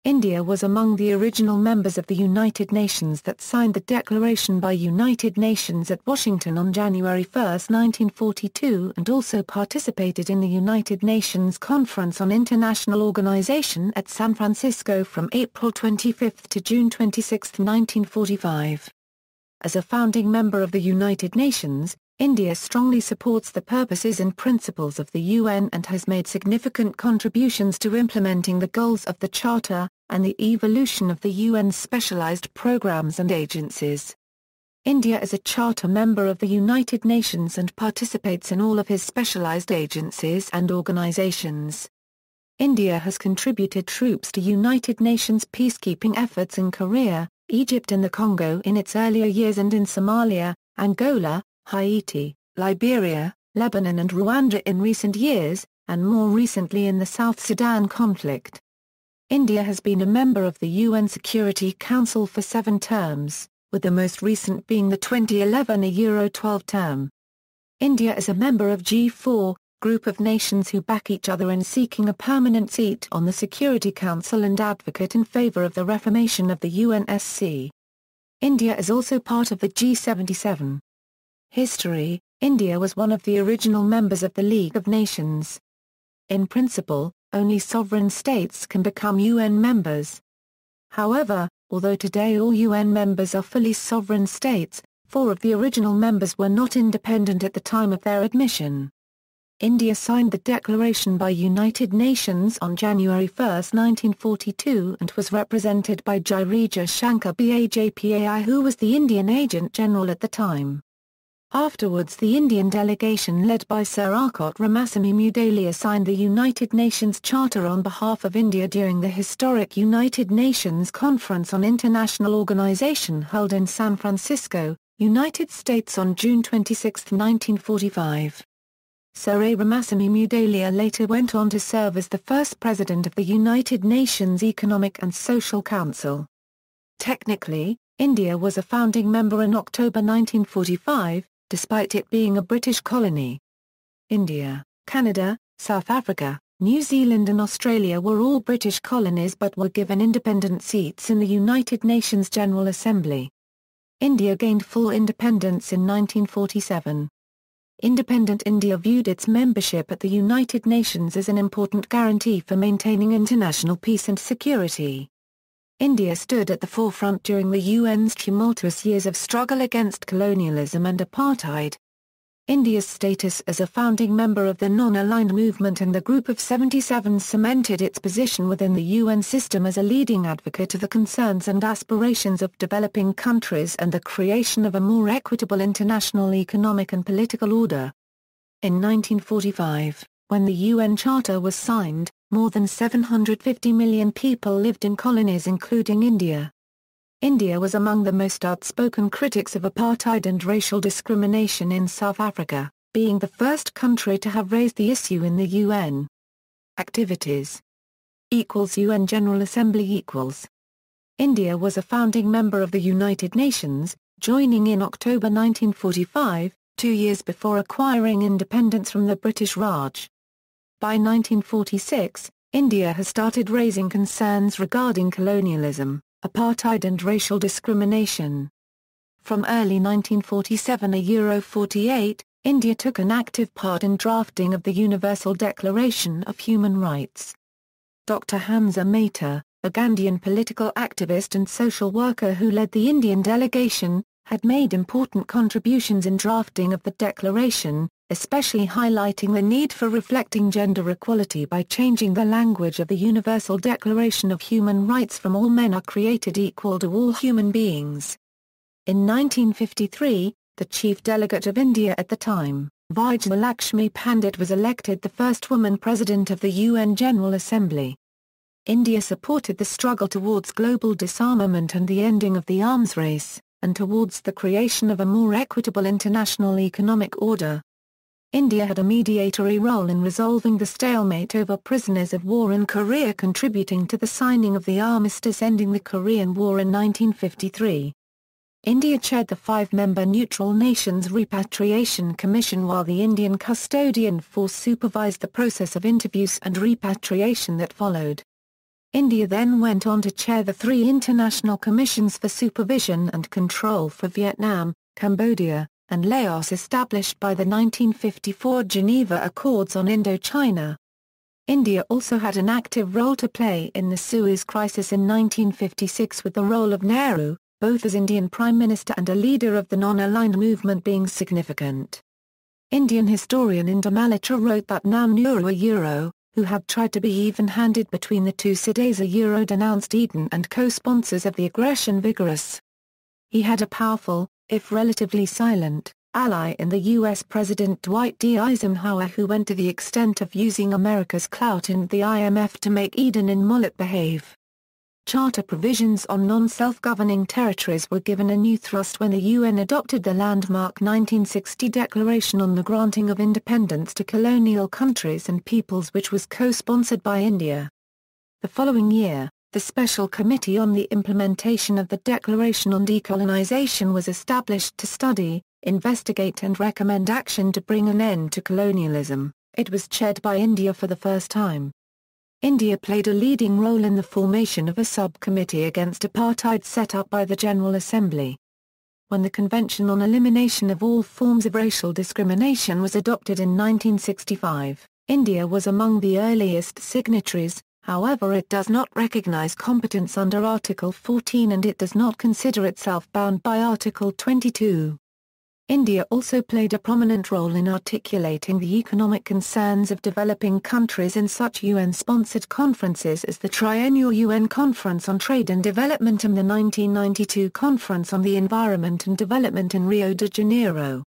India was among the original members of the United Nations that signed the Declaration by United Nations at Washington on January 1, 1942, and also participated in the United Nations Conference on International Organization at San Francisco from April 25 to June 26, 1945. As a founding member of the United Nations, India strongly supports the purposes and principles of the UN and has made significant contributions to implementing the goals of the Charter, and the evolution of the UN's specialized programs and agencies. India is a Charter member of the United Nations and participates in all of his specialized agencies and organizations. India has contributed troops to United Nations peacekeeping efforts in Korea, Egypt and the Congo in its earlier years, and in Somalia, Angola, Haiti, Liberia, Lebanon and Rwanda in recent years, and more recently in the South Sudan conflict. India has been a member of the UN Security Council for 7 terms, with the most recent being the 2011 Euro-12 term. India is a member of G4, group of nations who back each other in seeking a permanent seat on the Security Council and advocate in favor of the reformation of the UNSC. India is also part of the G77. History: India was one of the original members of the League of Nations. In principle, only sovereign states can become UN members. However, although today all UN members are fully sovereign states, 4 of the original members were not independent at the time of their admission. India signed the Declaration by United Nations on January 1, 1942, and was represented by Girija Shankar Bajpai, who was the Indian Agent General at the time. Afterwards, the Indian delegation led by Sir Arkot Ramasamy Mudalia signed the United Nations Charter on behalf of India during the historic United Nations Conference on International Organization held in San Francisco, United States on June 26, 1945. Sir A. Ramasamy Mudalia later went on to serve as the first president of the United Nations Economic and Social Council. Technically, India was a founding member in October 1945, despite it being a British colony. India, Canada, South Africa, New Zealand and Australia were all British colonies but were given independent seats in the United Nations General Assembly. India gained full independence in 1947. Independent India viewed its membership at the United Nations as an important guarantee for maintaining international peace and security. India stood at the forefront during the UN's tumultuous years of struggle against colonialism and apartheid. India's status as a founding member of the Non-Aligned Movement and the Group of 77 cemented its position within the UN system as a leading advocate of the concerns and aspirations of developing countries and the creation of a more equitable international economic and political order. In 1945, when the UN Charter was signed, more than 750 million people lived in colonies including India. India was among the most outspoken critics of apartheid and racial discrimination in South Africa, being the first country to have raised the issue in the UN. Activities UN General Assembly India was a founding member of the United Nations, joining in October 1945, 2 years before acquiring independence from the British Raj. By 1946, India has started raising concerns regarding colonialism, apartheid and racial discrimination. From early 1947 to Euro 48, India took an active part in drafting of the Universal Declaration of Human Rights. Dr. Hamza Mehta, a Gandhian political activist and social worker who led the Indian delegation, had made important contributions in drafting of the declaration, especially highlighting the need for reflecting gender equality by changing the language of the Universal Declaration of Human Rights from all men are created equal to all human beings. In 1953, the chief delegate of India at the time, Vijayalakshmi Pandit, was elected the first woman president of the UN General Assembly. India supported the struggle towards global disarmament and the ending of the arms race, and towards the creation of a more equitable international economic order. India had a mediatory role in resolving the stalemate over prisoners of war in Korea, contributing to the signing of the armistice ending the Korean War in 1953. India chaired the 5-member Neutral Nations Repatriation Commission while the Indian Custodian Force supervised the process of interviews and repatriation that followed. India then went on to chair the three international commissions for supervision and control for Vietnam, Cambodia, and Laos established by the 1954 Geneva Accords on Indochina. India also had an active role to play in the Suez Crisis in 1956 with the role of Nehru, both as Indian Prime Minister and a leader of the non-aligned movement being significant. Indian historian Inder Malhotra wrote that Nehru, who had tried to be even-handed between the two sides, denounced Eden and co-sponsors of the aggression vigorous. He had a powerful, if relatively silent, ally in the U.S. President Dwight D. Eisenhower, who went to the extent of using America's clout in the IMF to make Eden and Mollett behave. Charter provisions on non-self-governing territories were given a new thrust when the UN adopted the landmark 1960 Declaration on the Granting of Independence to Colonial Countries and Peoples, which was co-sponsored by India. The following year, the Special Committee on the Implementation of the Declaration on Decolonization was established to study, investigate and recommend action to bring an end to colonialism. It was chaired by India for the first time. India played a leading role in the formation of a subcommittee against apartheid set up by the General Assembly. When the Convention on Elimination of All Forms of Racial Discrimination was adopted in 1965, India was among the earliest signatories. However, it does not recognize competence under Article 14 and it does not consider itself bound by Article 22. India also played a prominent role in articulating the economic concerns of developing countries in such UN-sponsored conferences as the Triennial UN Conference on Trade and Development and the 1992 Conference on the Environment and Development in Rio de Janeiro.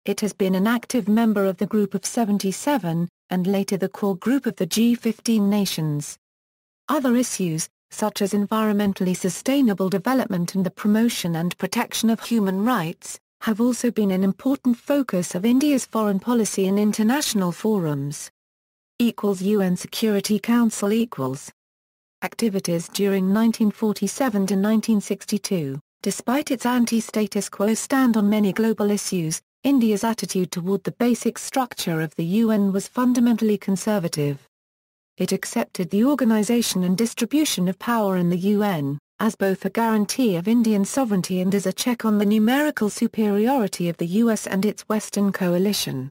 It has been an active member of the Group of 77, and later the core group of the G15 nations. Other issues, such as environmentally sustainable development and the promotion and protection of human rights, have also been an important focus of India's foreign policy in international forums. UN Security Council Activities during 1947 to 1962. Despite its anti-status quo stand on many global issues, India's attitude toward the basic structure of the UN was fundamentally conservative. It accepted the organization and distribution of power in the UN as both a guarantee of Indian sovereignty and as a check on the numerical superiority of the US and its Western coalition.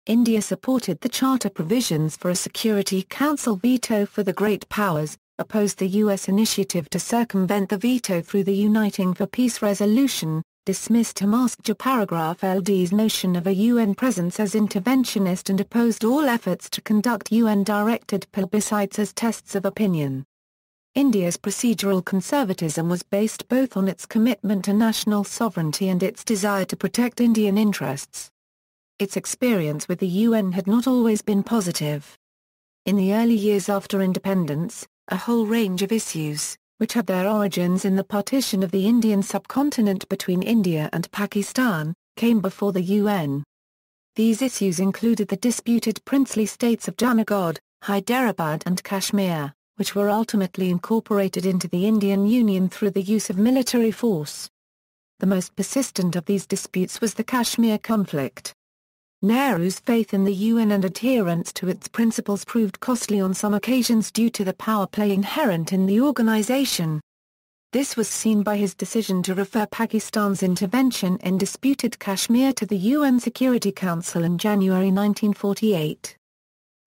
India supported the Charter provisions for a Security Council veto for the Great Powers, opposed the US initiative to circumvent the veto through the Uniting for Peace resolution, dismissed Hamaskja paragraph LD's notion of a UN presence as interventionist and opposed all efforts to conduct UN-directed plebiscites as tests of opinion. India's procedural conservatism was based both on its commitment to national sovereignty and its desire to protect Indian interests. Its experience with the UN had not always been positive. In the early years after independence, a whole range of issues, which had their origins in the partition of the Indian subcontinent between India and Pakistan, came before the UN. These issues included the disputed princely states of Junagadh, Hyderabad and Kashmir, which were ultimately incorporated into the Indian Union through the use of military force. The most persistent of these disputes was the Kashmir conflict. Nehru's faith in the UN and adherence to its principles proved costly on some occasions due to the power play inherent in the organization. This was seen by his decision to refer Pakistan's intervention in disputed Kashmir to the UN Security Council in January 1948.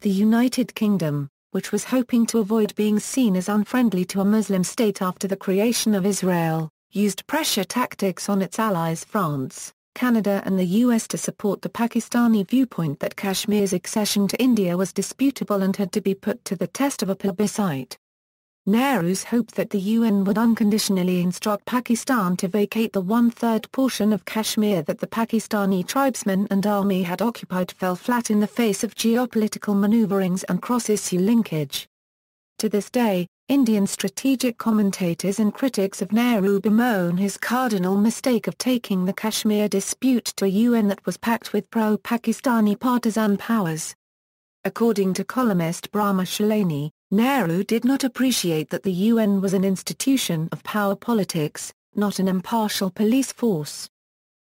The United Kingdom, which was hoping to avoid being seen as unfriendly to a Muslim state after the creation of Israel, used pressure tactics on its allies France, Canada and the US to support the Pakistani viewpoint that Kashmir's accession to India was disputable and had to be put to the test of a plebiscite. Nehru's hope that the UN would unconditionally instruct Pakistan to vacate the one-third portion of Kashmir that the Pakistani tribesmen and army had occupied fell flat in the face of geopolitical maneuverings and cross-issue linkage. To this day, Indian strategic commentators and critics of Nehru bemoan his cardinal mistake of taking the Kashmir dispute to a UN that was packed with pro-Pakistani partisan powers. According to columnist Brahma Shalani, Nehru did not appreciate that the UN was an institution of power politics, not an impartial police force.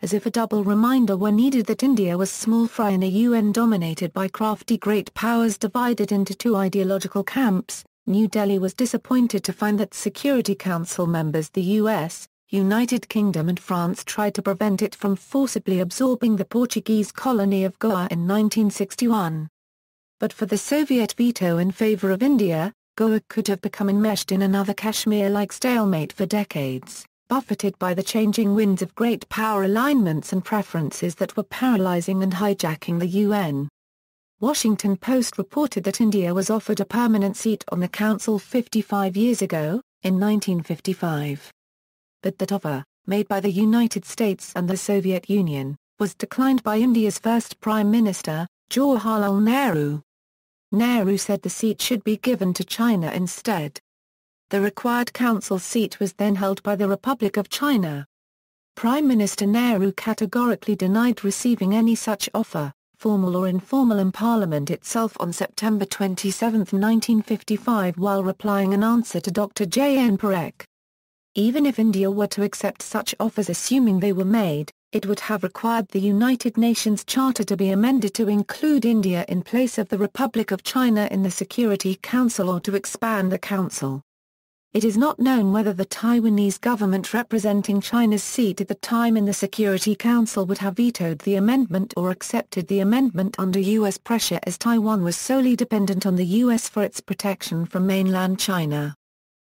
As if a double reminder were needed that India was small fry in a UN dominated by crafty great powers divided into two ideological camps, New Delhi was disappointed to find that Security Council members the US, United Kingdom and France tried to prevent it from forcibly absorbing the Portuguese colony of Goa in 1961. But for the Soviet veto in favor of India, Goa could have become enmeshed in another Kashmir-like stalemate for decades, buffeted by the changing winds of great power alignments and preferences that were paralyzing and hijacking the UN. Washington Post reported that India was offered a permanent seat on the Council 55 years ago, in 1955. But that offer, made by the United States and the Soviet Union, was declined by India's first Prime Minister, Jawaharlal Nehru. Nehru said the seat should be given to China instead. The required council seat was then held by the Republic of China. Prime Minister Nehru categorically denied receiving any such offer, formal or informal, in Parliament itself on September 27, 1955, while replying an answer to Dr. J. N. Parekh. Even if India were to accept such offers, assuming they were made, it would have required the United Nations Charter to be amended to include India in place of the Republic of China in the Security Council or to expand the Council. It is not known whether the Taiwanese government representing China's seat at the time in the Security Council would have vetoed the amendment or accepted the amendment under U.S. pressure, as Taiwan was solely dependent on the U.S. for its protection from mainland China.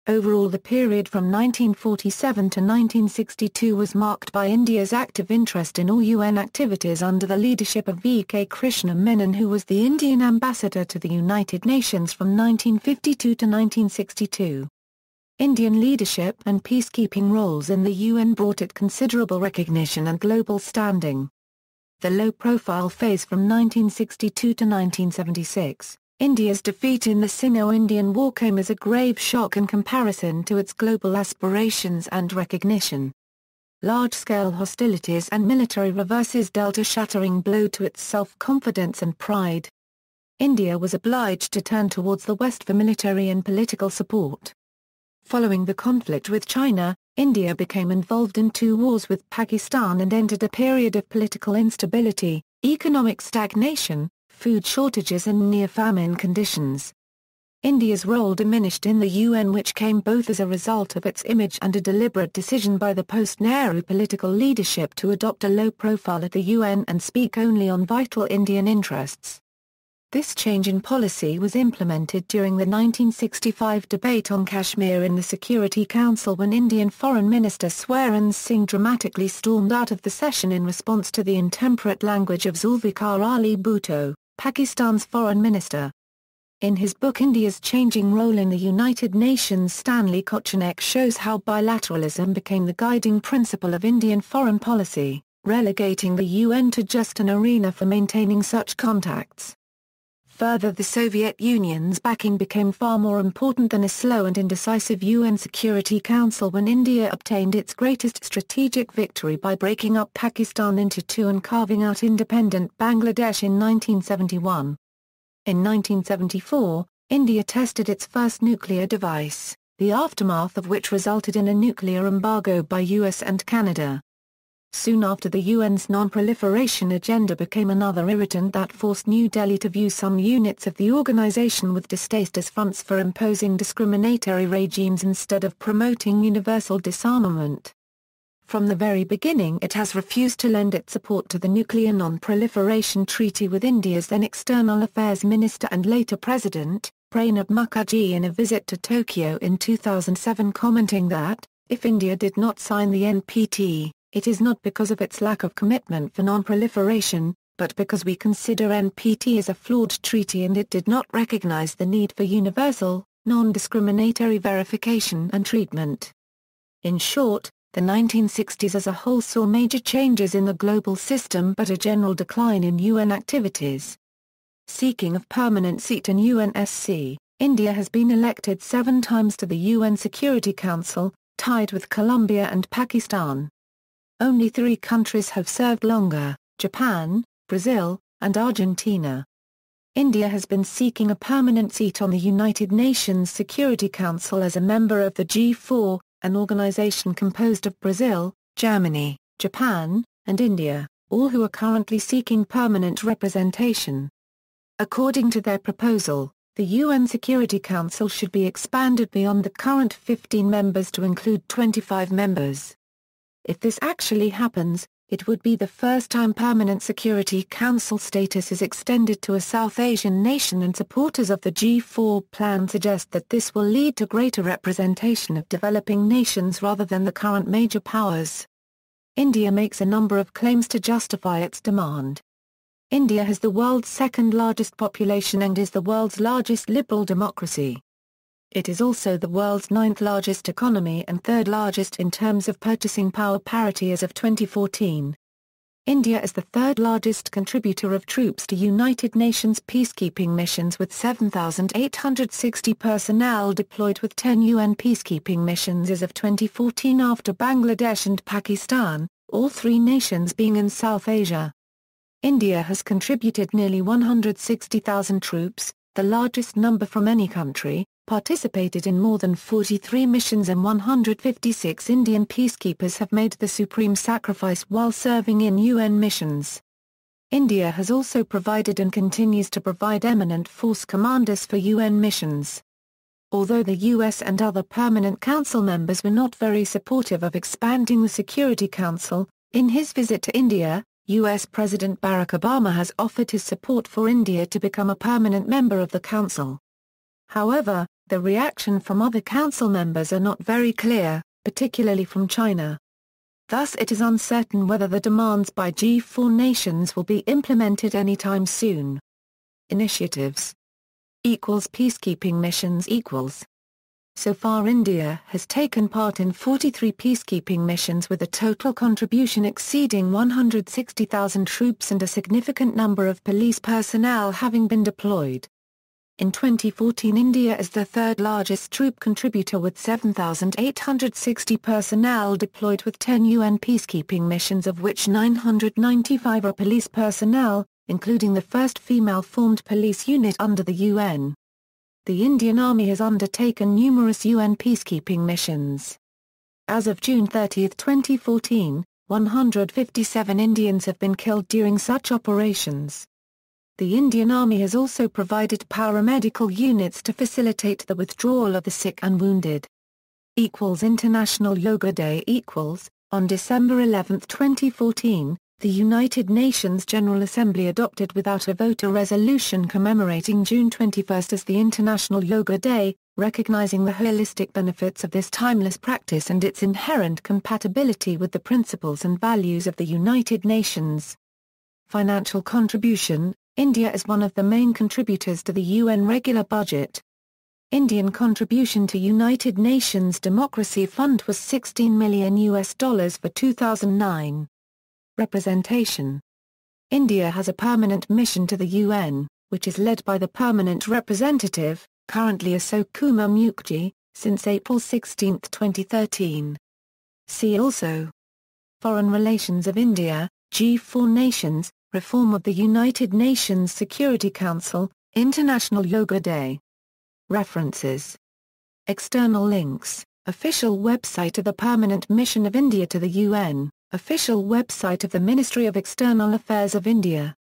Overall, the period from 1947 to 1962 was marked by India's active interest in all UN activities under the leadership of V.K. Krishna Menon, who was the Indian ambassador to the United Nations from 1952 to 1962. Indian leadership and peacekeeping roles in the UN brought it considerable recognition and global standing. The low-profile phase from 1962 to 1976, India's defeat in the Sino-Indian War, came as a grave shock in comparison to its global aspirations and recognition. Large-scale hostilities and military reverses dealt a shattering blow to its self-confidence and pride. India was obliged to turn towards the West for military and political support. Following the conflict with China, India became involved in 2 wars with Pakistan and entered a period of political instability, economic stagnation, food shortages and near-famine conditions. India's role diminished in the UN, which came both as a result of its image and a deliberate decision by the post-Nehru political leadership to adopt a low profile at the UN and speak only on vital Indian interests. This change in policy was implemented during the 1965 debate on Kashmir in the Security Council, when Indian Foreign Minister Swaran Singh dramatically stormed out of the session in response to the intemperate language of Zulfikar Ali Bhutto, Pakistan's foreign minister. In his book India's Changing Role in the United Nations, Stanley Kochanek shows how bilateralism became the guiding principle of Indian foreign policy, relegating the UN to just an arena for maintaining such contacts. Further, the Soviet Union's backing became far more important than a slow and indecisive UN Security Council when India obtained its greatest strategic victory by breaking up Pakistan into 2 and carving out independent Bangladesh in 1971. In 1974, India tested its first nuclear device, the aftermath of which resulted in a nuclear embargo by US and Canada. Soon after, the UN's non-proliferation agenda became another irritant that forced New Delhi to view some units of the organization with distaste as fronts for imposing discriminatory regimes instead of promoting universal disarmament. From the very beginning, it has refused to lend its support to the Nuclear Non-Proliferation Treaty, with India's then External Affairs Minister and later President, Pranab Mukherjee, in a visit to Tokyo in 2007 commenting that, if India did not sign the NPT, it is not because of its lack of commitment for non-proliferation, but because we consider NPT as a flawed treaty and it did not recognize the need for universal, non-discriminatory verification and treatment. In short, the 1960s as a whole saw major changes in the global system but a general decline in UN activities. Seeking a permanent seat in UNSC, India has been elected 7 times to the UN Security Council, tied with Colombia and Pakistan. Only 3 countries have served longer: Japan, Brazil, and Argentina. India has been seeking a permanent seat on the United Nations Security Council as a member of the G4, an organization composed of Brazil, Germany, Japan, and India, all who are currently seeking permanent representation. According to their proposal, The UN Security Council should be expanded beyond the current 15 members to include 25 members. If this actually happens, it would be the first time permanent Security Council status is extended to a South Asian nation, and supporters of the G4 plan suggest that this will lead to greater representation of developing nations rather than the current major powers. India makes a number of claims to justify its demand. India has the world's second largest population and is the world's largest liberal democracy. It is also the world's ninth largest economy and third largest in terms of purchasing power parity as of 2014. India is the third largest contributor of troops to United Nations peacekeeping missions with 7,860 personnel deployed, with 10 UN peacekeeping missions as of 2014 after Bangladesh and Pakistan, all three nations being in South Asia. India has contributed nearly 160,000 troops, the largest number from any country, participated in more than 43 missions, and 156 Indian peacekeepers have made the supreme sacrifice while serving in UN missions. India has also provided and continues to provide eminent force commanders for UN missions. Although the US and other permanent council members were not very supportive of expanding the Security Council, in his visit to India, US President Barack Obama has offered his support for India to become a permanent member of the Council. However, the reaction from other council members are not very clear, particularly from China. Thus it is uncertain whether the demands by G4 nations will be implemented anytime soon. Initiatives Peacekeeping missions So far India has taken part in 43 peacekeeping missions with a total contribution exceeding 160,000 troops and a significant number of police personnel having been deployed. In 2014 India is the third largest troop contributor with 7,860 personnel deployed, with 10 UN peacekeeping missions, of which 995 are police personnel, including the first female-formed police unit under the UN. The Indian Army has undertaken numerous UN peacekeeping missions. As of June 30, 2014, 157 Indians have been killed during such operations. The Indian Army has also provided paramedical units to facilitate the withdrawal of the sick and wounded. International Yoga Day On December 11, 2014, the United Nations General Assembly adopted without a vote a resolution commemorating June 21 as the International Yoga Day, recognizing the holistic benefits of this timeless practice and its inherent compatibility with the principles and values of the United Nations. Financial contribution India is one of the main contributors to the UN regular budget. Indian contribution to United Nations Democracy Fund was $16 million for 2009. Representation India has a permanent mission to the UN, which is led by the permanent representative, currently Ashok Kumar Mukherjee, since April 16, 2013. See also: Foreign relations of India, G4 nations, Reform of the United Nations Security Council, International Yoga Day. References. External links: Official website of the Permanent Mission of India to the UN, Official website of the Ministry of External Affairs of India.